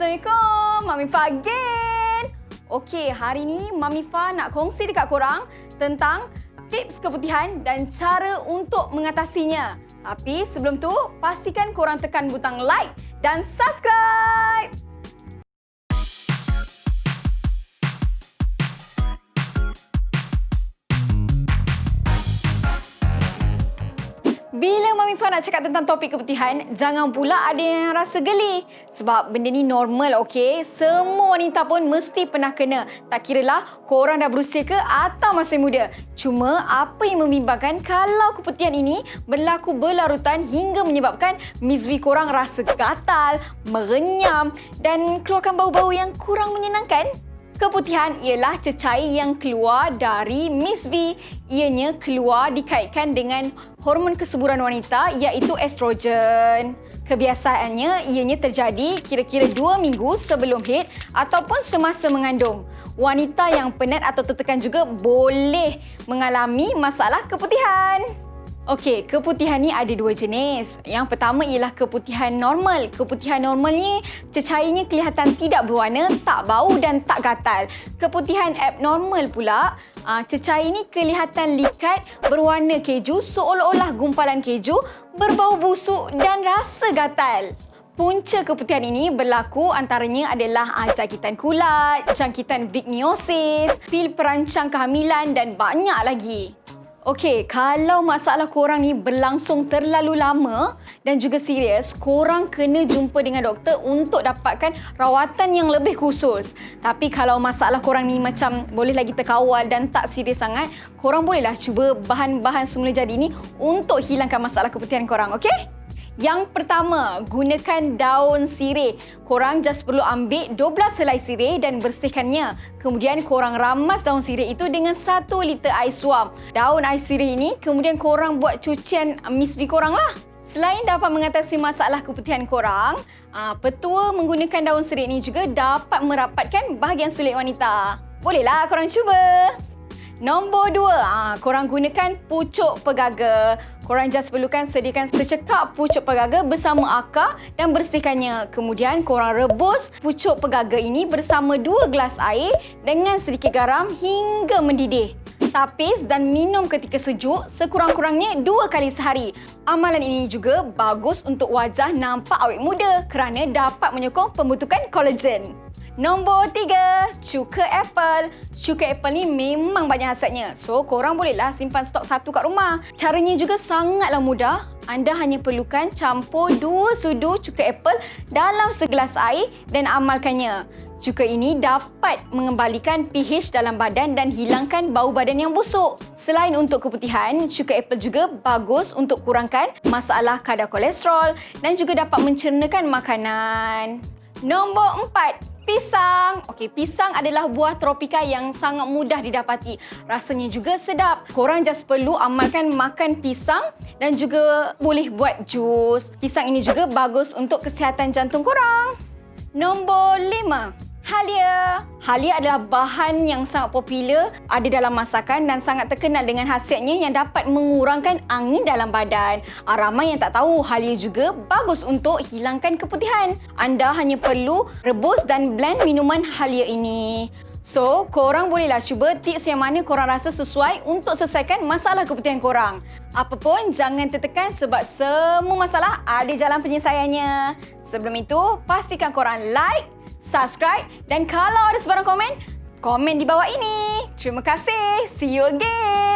Assalamualaikum, Mami Fa again. Okey, hari ni Mami Fa nak kongsi dekat korang tentang tips keputihan dan cara untuk mengatasinya. Tapi sebelum tu, pastikan korang tekan butang like dan subscribe. Bila Mami Fa nak cakap tentang topik keputihan, jangan pula ada yang rasa geli. Sebab benda ni normal, okey? Semua wanita pun mesti pernah kena. Tak kiralah korang dah berusia ke atau masih muda. Cuma apa yang membimbangkan kalau keputihan ini berlaku berlarutan hingga menyebabkan miswi korang rasa gatal, merenyam dan keluarkan bau-bau yang kurang menyenangkan? Keputihan ialah cecair yang keluar dari miswi. Ianya keluar dikaitkan dengan hormon kesuburan wanita iaitu estrogen. Kebiasaannya ianya terjadi kira-kira 2 minggu sebelum haid ataupun semasa mengandung. Wanita yang penat atau tertekan juga boleh mengalami masalah keputihan. Okey, keputihan ni ada 2 jenis. Yang pertama ialah keputihan normal. Keputihan normal ni cecairnya kelihatan tidak berwarna, tak bau dan tak gatal. Keputihan abnormal pula, cecair ni kelihatan likat, berwarna keju seolah-olah gumpalan keju, berbau busuk dan rasa gatal. Punca keputihan ini berlaku antaranya adalah jangkitan kulat, jangkitan vigneosis, pil perancang kehamilan dan banyak lagi. Okey, kalau masalah korang ni berlangsung terlalu lama dan juga serius, korang kena jumpa dengan doktor untuk dapatkan rawatan yang lebih khusus. Tapi kalau masalah korang ni macam boleh lagi terkawal dan tak serius sangat, korang bolehlah cuba bahan-bahan semula jadi ni untuk hilangkan masalah keputihan korang, okey? Yang pertama, gunakan daun sirih. Korang just perlu ambil 12 helai sirih dan bersihkannya. Kemudian korang ramas daun sirih itu dengan 1 liter air suam. Daun air sirih ini kemudian korang buat cucian miswi korang lah. Selain dapat mengatasi masalah keputihan korang, petua menggunakan daun sirih ini juga dapat merapatkan bahagian sulit wanita. Bolehlah korang cuba. Nombor 2, korang gunakan pucuk pegaga. Korang just perlukan sediakan secekap pucuk pegaga bersama akar dan bersihkannya. Kemudian korang rebus pucuk pegaga ini bersama 2 gelas air dengan sedikit garam hingga mendidih. Tapis dan minum ketika sejuk sekurang-kurangnya 2 kali sehari. Amalan ini juga bagus untuk wajah nampak awet muda kerana dapat menyokong pembentukan kolagen. Nombor 3, cuka apple. Cuka apple ni memang banyak hasilnya. So, korang bolehlah simpan stok 1 kat rumah. Caranya juga sangatlah mudah. Anda hanya perlukan campur 2 sudu cuka apple dalam segelas air dan amalkannya. Cuka ini dapat mengembalikan pH dalam badan dan hilangkan bau badan yang busuk. Selain untuk keputihan, cuka apple juga bagus untuk kurangkan masalah kadar kolesterol dan juga dapat mencernakan makanan. Nombor 4, pisang. Okey, pisang adalah buah tropika yang sangat mudah didapati. Rasanya juga sedap. Korang just perlu amalkan makan pisang dan juga boleh buat jus. Pisang ini juga bagus untuk kesihatan jantung korang. Nombor 5, halia. Halia adalah bahan yang sangat popular ada dalam masakan dan sangat terkenal dengan khasiatnya yang dapat mengurangkan angin dalam badan. Ramai yang tak tahu halia juga bagus untuk hilangkan keputihan. Anda hanya perlu rebus dan blend minuman halia ini. So, korang bolehlah cuba tips yang mana korang rasa sesuai untuk selesaikan masalah keputihan korang. Apapun, jangan tertekan sebab semua masalah ada jalan penyelesaiannya. Sebelum itu, pastikan korang like, subscribe dan kalau ada sebarang komen, komen di bawah ini. Terima kasih. See you again.